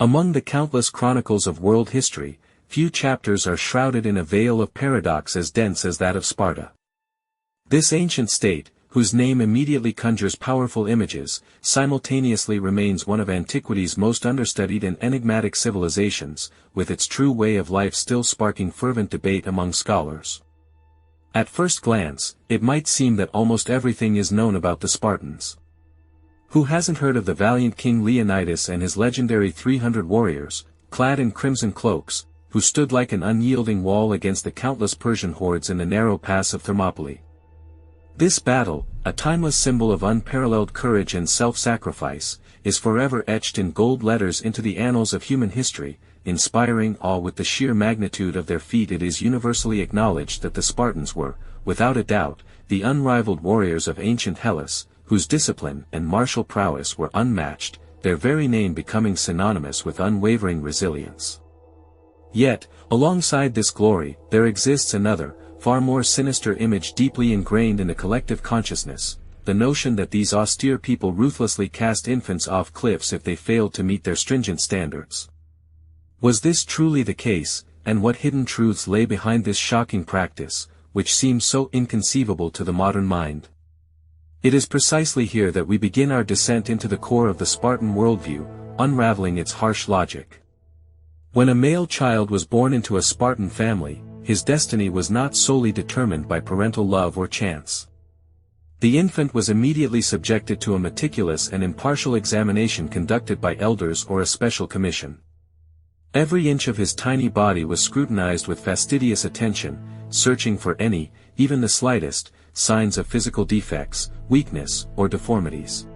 Among the countless chronicles of world history, few chapters are shrouded in a veil of paradox as dense as that of Sparta. This ancient state, whose name immediately conjures powerful images, simultaneously remains one of antiquity's most understudied and enigmatic civilizations, with its true way of life still sparking fervent debate among scholars. At first glance, it might seem that almost everything is known about the Spartans. Who hasn't heard of the valiant King Leonidas and his legendary 300 warriors, clad in crimson cloaks, who stood like an unyielding wall against the countless Persian hordes in the narrow pass of Thermopylae? This battle, a timeless symbol of unparalleled courage and self-sacrifice, is forever etched in gold letters into the annals of human history, inspiring awe with the sheer magnitude of their feat. It is universally acknowledged that the Spartans were, without a doubt, the unrivaled warriors of ancient Hellas, whose discipline and martial prowess were unmatched, their very name becoming synonymous with unwavering resilience. Yet, alongside this glory, there exists another, far more sinister image deeply ingrained in the collective consciousness, the notion that these austere people ruthlessly cast infants off cliffs if they failed to meet their stringent standards. Was this truly the case, and what hidden truths lay behind this shocking practice, which seems so inconceivable to the modern mind? It is precisely here that we begin our descent into the core of the Spartan worldview, unraveling its harsh logic. When a male child was born into a Spartan family, his destiny was not solely determined by parental love or chance. The infant was immediately subjected to a meticulous and impartial examination conducted by elders or a special commission. Every inch of his tiny body was scrutinized with fastidious attention, searching for any, even the slightest, signs of physical defects, weakness, or deformities.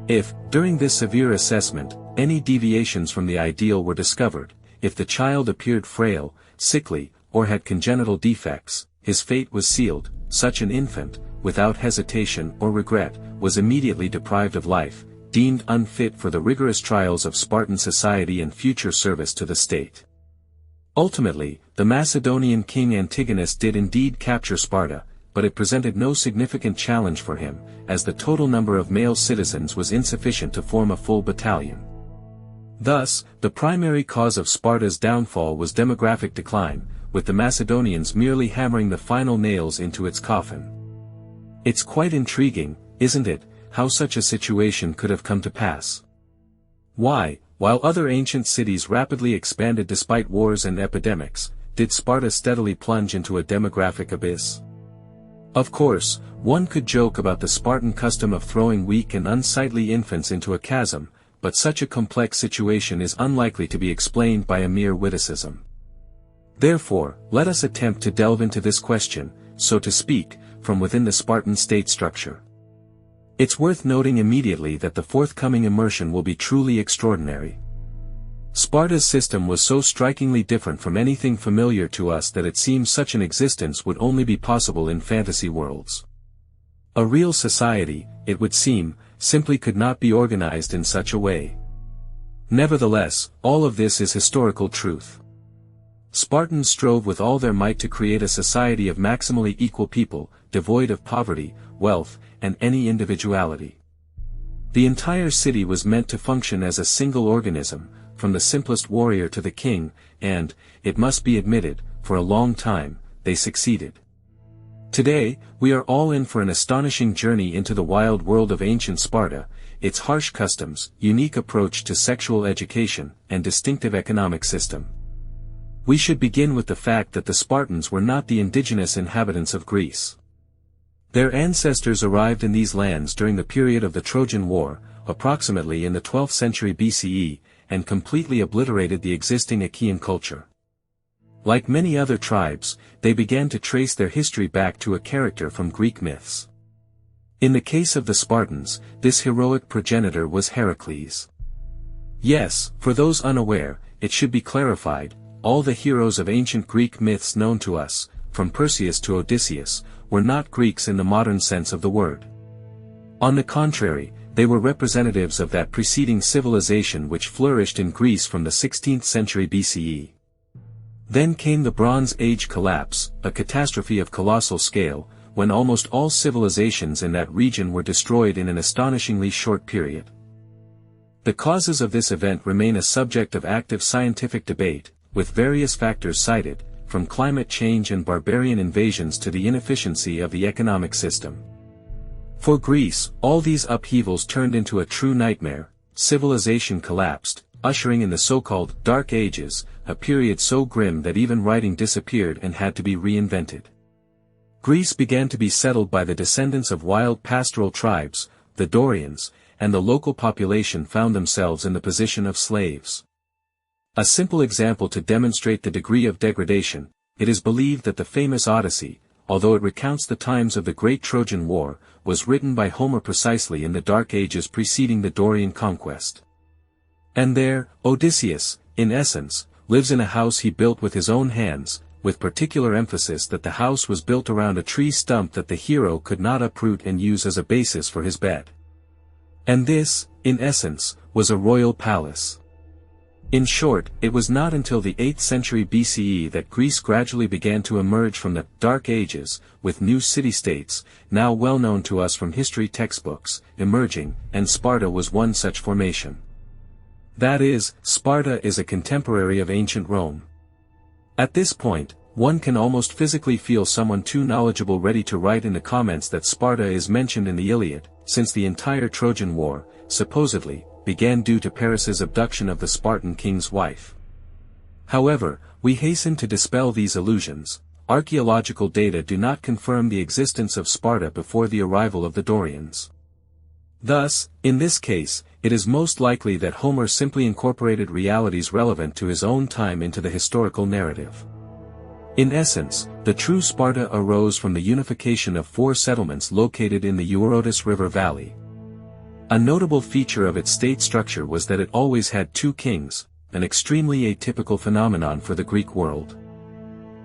If, during this severe assessment, any deviations from the ideal were discovered, if the child appeared frail, sickly, or had congenital defects, his fate was sealed. Such an infant, without hesitation or regret, was immediately deprived of life, deemed unfit for the rigorous trials of Spartan society and future service to the state. Ultimately, the Macedonian king Antigonus did indeed capture Sparta, but it presented no significant challenge for him, as the total number of male citizens was insufficient to form a full battalion. Thus, the primary cause of Sparta's downfall was demographic decline, with the Macedonians merely hammering the final nails into its coffin. It's quite intriguing, isn't it, how such a situation could have come to pass? Why, while other ancient cities rapidly expanded despite wars and epidemics, did Sparta steadily plunge into a demographic abyss? Of course, one could joke about the Spartan custom of throwing weak and unsightly infants into a chasm, but such a complex situation is unlikely to be explained by a mere witticism. Therefore, let us attempt to delve into this question, so to speak, from within the Spartan state structure. It's worth noting immediately that the forthcoming immersion will be truly extraordinary. Sparta's system was so strikingly different from anything familiar to us that it seems such an existence would only be possible in fantasy worlds. A real society, it would seem, simply could not be organized in such a way. Nevertheless, all of this is historical truth. Spartans strove with all their might to create a society of maximally equal people, devoid of poverty, wealth, and any individuality. The entire city was meant to function as a single organism, from the simplest warrior to the king, and, it must be admitted, for a long time, they succeeded. Today, we are all in for an astonishing journey into the wild world of ancient Sparta, its harsh customs, unique approach to sexual education, and distinctive economic system. We should begin with the fact that the Spartans were not the indigenous inhabitants of Greece. Their ancestors arrived in these lands during the period of the Trojan War, approximately in the 12th century BCE, and completely obliterated the existing Achaean culture. Like many other tribes, they began to trace their history back to a character from Greek myths. In the case of the Spartans, this heroic progenitor was Heracles. Yes, for those unaware, it should be clarified, all the heroes of ancient Greek myths known to us, from Perseus to Odysseus, were not Greeks in the modern sense of the word. On the contrary, they were representatives of that preceding civilization which flourished in Greece from the 16th century BCE. Then came the Bronze Age collapse, a catastrophe of colossal scale, when almost all civilizations in that region were destroyed in an astonishingly short period. The causes of this event remain a subject of active scientific debate, with various factors cited, from climate change and barbarian invasions to the inefficiency of the economic system. For Greece, all these upheavals turned into a true nightmare. Civilization collapsed, ushering in the so-called Dark Ages, a period so grim that even writing disappeared and had to be reinvented. Greece began to be settled by the descendants of wild pastoral tribes, the Dorians, and the local population found themselves in the position of slaves. A simple example to demonstrate the degree of degradation: it is believed that the famous Odyssey, although it recounts the times of the Great Trojan War, was written by Homer precisely in the Dark Ages preceding the Dorian conquest. And there, Odysseus, in essence, lives in a house he built with his own hands, with particular emphasis that the house was built around a tree stump that the hero could not uproot and use as a basis for his bed. And this, in essence, was a royal palace. In short, it was not until the 8th century BCE that Greece gradually began to emerge from the Dark Ages, with new city-states, now well known to us from history textbooks, emerging, and Sparta was one such formation. That is, Sparta is a contemporary of ancient Rome. At this point, one can almost physically feel someone too knowledgeable ready to write in the comments that Sparta is mentioned in the Iliad, since the entire Trojan War, supposedly, began due to Paris's abduction of the Spartan king's wife. However, we hasten to dispel these illusions. Archaeological data do not confirm the existence of Sparta before the arrival of the Dorians. Thus, in this case, it is most likely that Homer simply incorporated realities relevant to his own time into the historical narrative. In essence, the true Sparta arose from the unification of 4 settlements located in the Eurotas River Valley. A notable feature of its state structure was that it always had 2 kings, an extremely atypical phenomenon for the Greek world.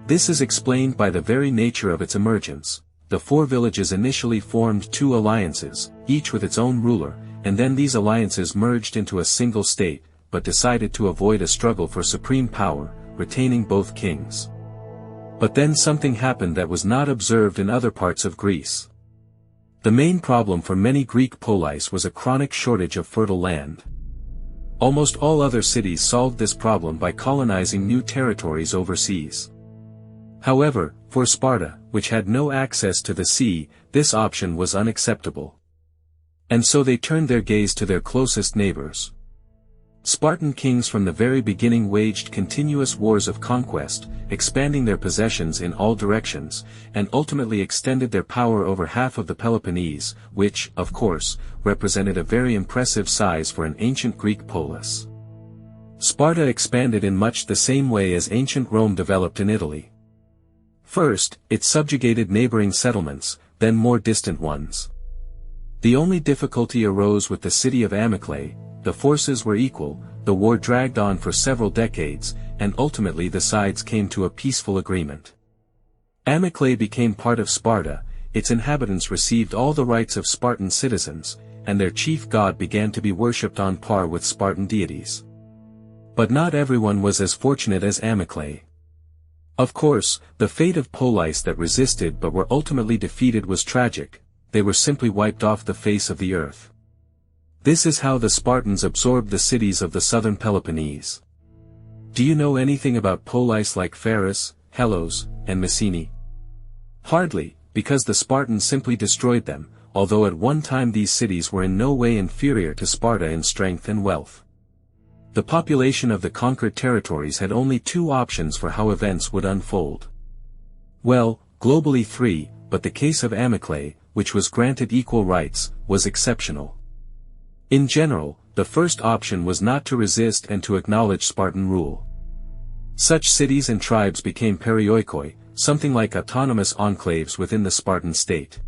This is explained by the very nature of its emergence. The 4 villages initially formed 2 alliances, each with its own ruler, and then these alliances merged into a single state, but decided to avoid a struggle for supreme power, retaining both kings. But then something happened that was not observed in other parts of Greece. The main problem for many Greek polis was a chronic shortage of fertile land. Almost all other cities solved this problem by colonizing new territories overseas. However, for Sparta, which had no access to the sea, this option was unacceptable. And so they turned their gaze to their closest neighbors. Spartan kings from the very beginning waged continuous wars of conquest, expanding their possessions in all directions, and ultimately extended their power over half of the Peloponnese, which, of course, represented a very impressive size for an ancient Greek polis. Sparta expanded in much the same way as ancient Rome developed in Italy. First, it subjugated neighboring settlements, then more distant ones. The only difficulty arose with the city of Amyclae. The forces were equal, the war dragged on for several decades, and ultimately the sides came to a peaceful agreement. Amyclae became part of Sparta, its inhabitants received all the rights of Spartan citizens, and their chief god began to be worshipped on par with Spartan deities. But not everyone was as fortunate as Amyclae. Of course, the fate of polis that resisted but were ultimately defeated was tragic. They were simply wiped off the face of the earth. This is how the Spartans absorbed the cities of the southern Peloponnese. Do you know anything about polis like Pharos, Helos, and Messene? Hardly, because the Spartans simply destroyed them, although at one time these cities were in no way inferior to Sparta in strength and wealth. The population of the conquered territories had only 2 options for how events would unfold. Well, globally 3, but the case of Amyclae, which was granted equal rights, was exceptional. In general, the first option was not to resist and to acknowledge Spartan rule. Such cities and tribes became perioikoi, something like autonomous enclaves within the Spartan state.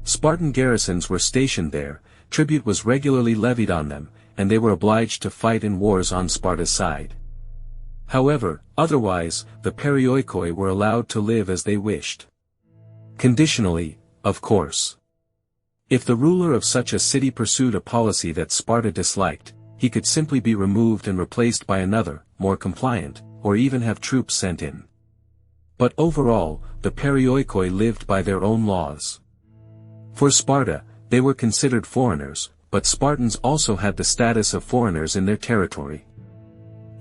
Spartan garrisons were stationed there, tribute was regularly levied on them, and they were obliged to fight in wars on Sparta's side. However, otherwise, the perioikoi were allowed to live as they wished. Conditionally, of course. If the ruler of such a city pursued a policy that Sparta disliked, he could simply be removed and replaced by another, more compliant, or even have troops sent in. But overall, the perioikoi lived by their own laws. For Sparta, they were considered foreigners, but Spartans also had the status of foreigners in their territory.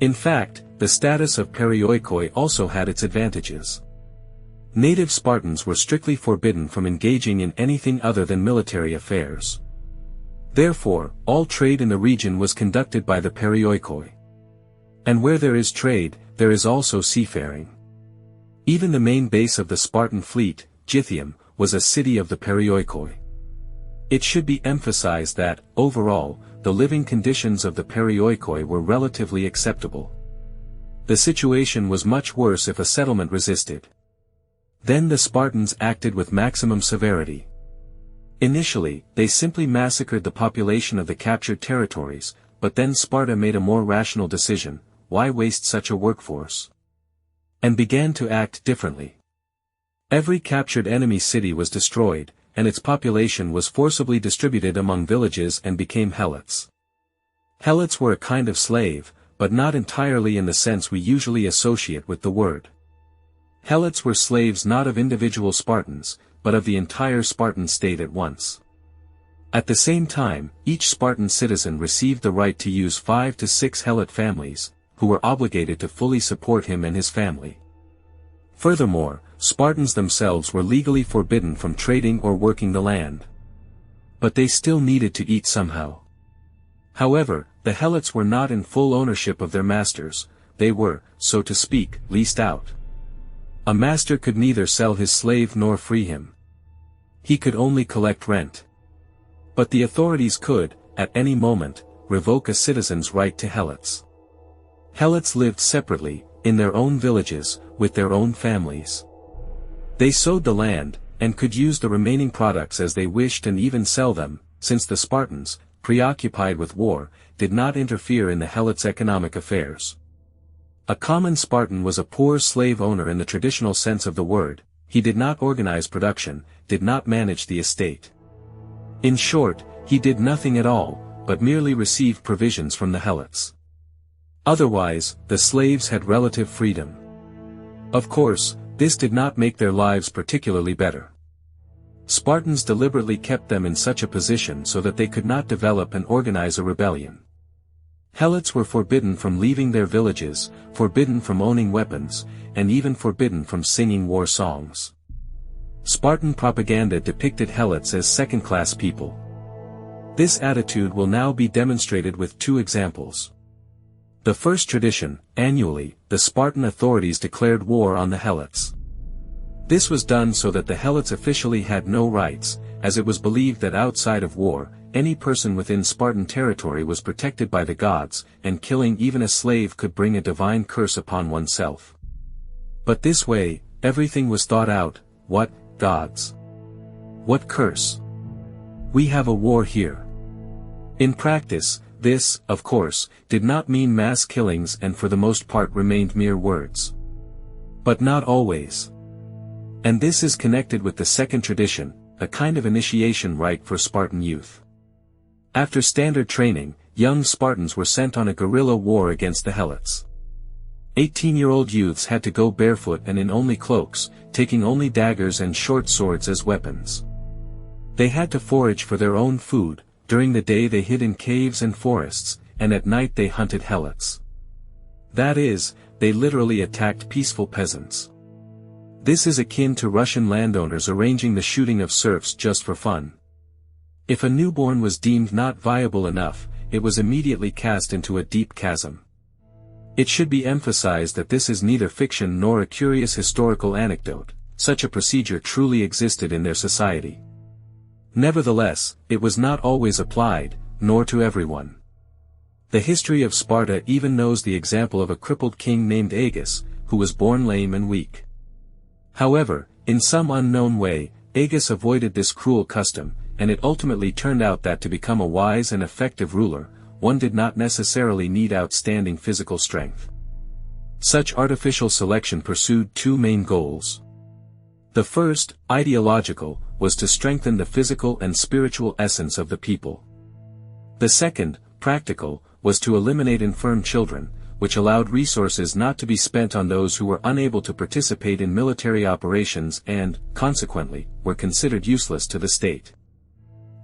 In fact, the status of perioikoi also had its advantages. Native Spartans were strictly forbidden from engaging in anything other than military affairs. Therefore, all trade in the region was conducted by the perioikoi. And where there is trade, there is also seafaring. Even the main base of the Spartan fleet, Gythium, was a city of the perioikoi. It should be emphasized that, overall, the living conditions of the perioikoi were relatively acceptable. The situation was much worse if a settlement resisted. Then the Spartans acted with maximum severity. Initially, they simply massacred the population of the captured territories, but then Sparta made a more rational decision: why waste such a workforce? And began to act differently. Every captured enemy city was destroyed, and its population was forcibly distributed among villages and became helots. Helots were a kind of slave, but not entirely in the sense we usually associate with the word. Helots were slaves not of individual Spartans, but of the entire Spartan state at once. At the same time, each Spartan citizen received the right to use 5 to 6 helot families, who were obligated to fully support him and his family. Furthermore, Spartans themselves were legally forbidden from trading or working the land. But they still needed to eat somehow. However, the helots were not in full ownership of their masters, they were, so to speak, leased out. A master could neither sell his slave nor free him. He could only collect rent. But the authorities could, at any moment, revoke a citizen's right to helots. Helots lived separately, in their own villages, with their own families. They sowed the land, and could use the remaining products as they wished and even sell them, since the Spartans, preoccupied with war, did not interfere in the helots' economic affairs. A common Spartan was a poor slave owner in the traditional sense of the word. He did not organize production, did not manage the estate. In short, he did nothing at all, but merely received provisions from the helots. Otherwise, the slaves had relative freedom. Of course, this did not make their lives particularly better. Spartans deliberately kept them in such a position so that they could not develop and organize a rebellion. Helots were forbidden from leaving their villages, forbidden from owning weapons, and even forbidden from singing war songs. Spartan propaganda depicted helots as second-class people. This attitude will now be demonstrated with 2 examples. The first tradition: annually, the Spartan authorities declared war on the helots. This was done so that the helots officially had no rights, as it was believed that outside of war, any person within Spartan territory was protected by the gods, and killing even a slave could bring a divine curse upon oneself. But this way, everything was thought out: what gods? What curse? We have a war here. In practice, this, of course, did not mean mass killings and for the most part remained mere words. But not always. And this is connected with the second tradition, a kind of initiation rite for Spartan youth. After standard training, young Spartans were sent on a guerrilla war against the helots. 18-year-old youths had to go barefoot and in only cloaks, taking only daggers and short swords as weapons. They had to forage for their own food. During the day they hid in caves and forests, and at night they hunted helots. That is, they literally attacked peaceful peasants. This is akin to Russian landowners arranging the shooting of serfs just for fun. If a newborn was deemed not viable enough, it was immediately cast into a deep chasm. It should be emphasized that this is neither fiction nor a curious historical anecdote. Such a procedure truly existed in their society. Nevertheless, it was not always applied, nor to everyone. The history of Sparta even knows the example of a crippled king named Agis, who was born lame and weak. However, in some unknown way, Agis avoided this cruel custom, and it ultimately turned out that to become a wise and effective ruler, one did not necessarily need outstanding physical strength. Such artificial selection pursued 2 main goals. The first, ideological, was to strengthen the physical and spiritual essence of the people. The second, practical, was to eliminate infirm children, which allowed resources not to be spent on those who were unable to participate in military operations and, consequently, were considered useless to the state.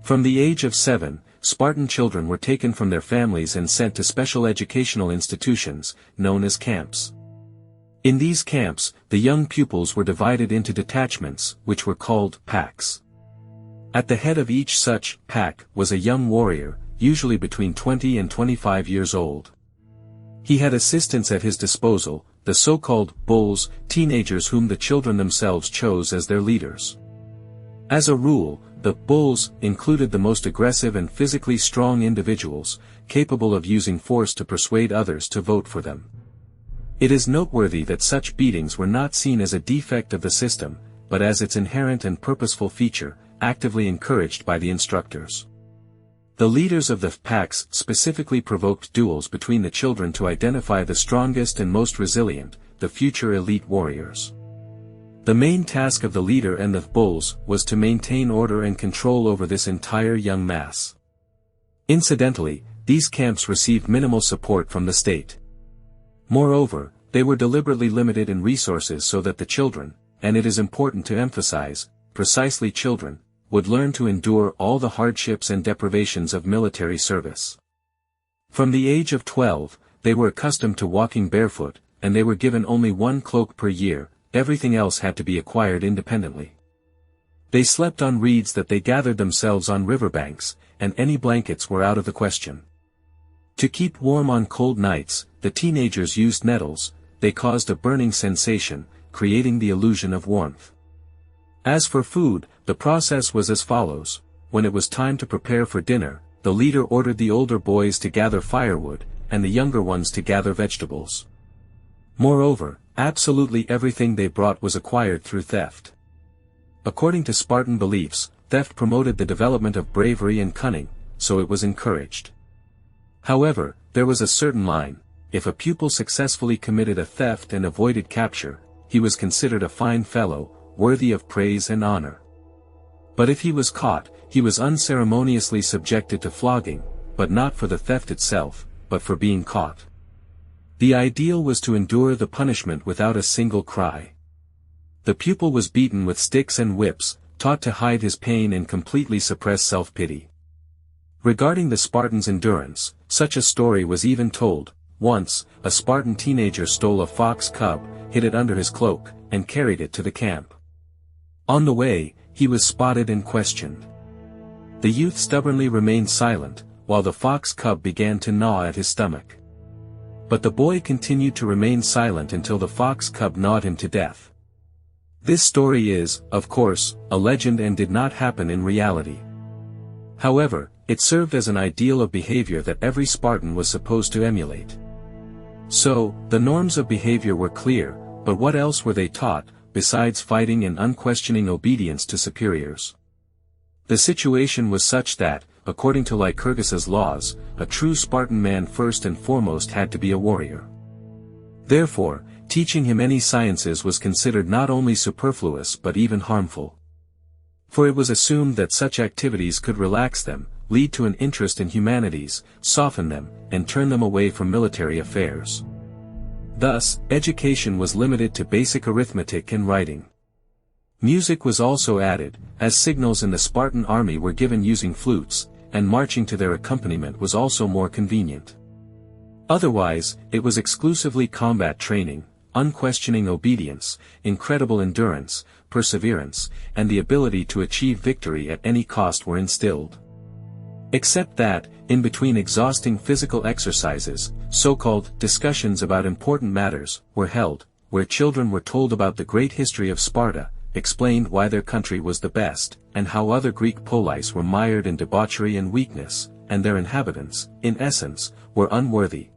From the age of 7, Spartan children were taken from their families and sent to special educational institutions, known as camps. In these camps, the young pupils were divided into detachments, which were called packs. At the head of each such pack was a young warrior, usually between 20 and 25 years old. He had assistants at his disposal, the so-called bulls, teenagers whom the children themselves chose as their leaders. As a rule, the bulls included the most aggressive and physically strong individuals, capable of using force to persuade others to vote for them. It is noteworthy that such beatings were not seen as a defect of the system, but as its inherent and purposeful feature, actively encouraged by the instructors. The leaders of the packs specifically provoked duels between the children to identify the strongest and most resilient, the future elite warriors. The main task of the leader and the bulls was to maintain order and control over this entire young mass. Incidentally, these camps received minimal support from the state. Moreover, they were deliberately limited in resources so that the children, and it is important to emphasize, precisely children, would learn to endure all the hardships and deprivations of military service. From the age of 12, they were accustomed to walking barefoot, and they were given only one cloak per year, everything else had to be acquired independently. They slept on reeds that they gathered themselves on riverbanks, and any blankets were out of the question. To keep warm on cold nights, the teenagers used nettles. They caused a burning sensation, creating the illusion of warmth. As for food, the process was as follows. When it was time to prepare for dinner, the leader ordered the older boys to gather firewood, and the younger ones to gather vegetables. Moreover, absolutely everything they brought was acquired through theft. According to Spartan beliefs, theft promoted the development of bravery and cunning, so it was encouraged. However, there was a certain line. If a pupil successfully committed a theft and avoided capture, he was considered a fine fellow, worthy of praise and honor. But if he was caught, he was unceremoniously subjected to flogging, but not for the theft itself, but for being caught. The ideal was to endure the punishment without a single cry. The pupil was beaten with sticks and whips, taught to hide his pain and completely suppress self-pity. Regarding the Spartans' endurance, such a story was even told. Once, a Spartan teenager stole a fox cub, hid it under his cloak, and carried it to the camp. On the way, he was spotted and questioned. The youth stubbornly remained silent, while the fox cub began to gnaw at his stomach. But the boy continued to remain silent until the fox cub gnawed him to death. This story is, of course, a legend and did not happen in reality. However, it served as an ideal of behavior that every Spartan was supposed to emulate. So, the norms of behavior were clear, but what else were they taught, besides fighting and unquestioning obedience to superiors? The situation was such that, according to Lycurgus's laws, a true Spartan man first and foremost had to be a warrior. Therefore, teaching him any sciences was considered not only superfluous but even harmful. For it was assumed that such activities could relax them, lead to an interest in humanities, soften them, and turn them away from military affairs. Thus, education was limited to basic arithmetic and writing. Music was also added, as signals in the Spartan army were given using flutes, and marching to their accompaniment was also more convenient. Otherwise, it was exclusively combat training, unquestioning obedience, incredible endurance, perseverance, and the ability to achieve victory at any cost were instilled. Except that, in between exhausting physical exercises, so-called discussions about important matters were held, where children were told about the great history of Sparta, explained why their country was the best, and how other Greek polis were mired in debauchery and weakness, and their inhabitants, in essence, were unworthy,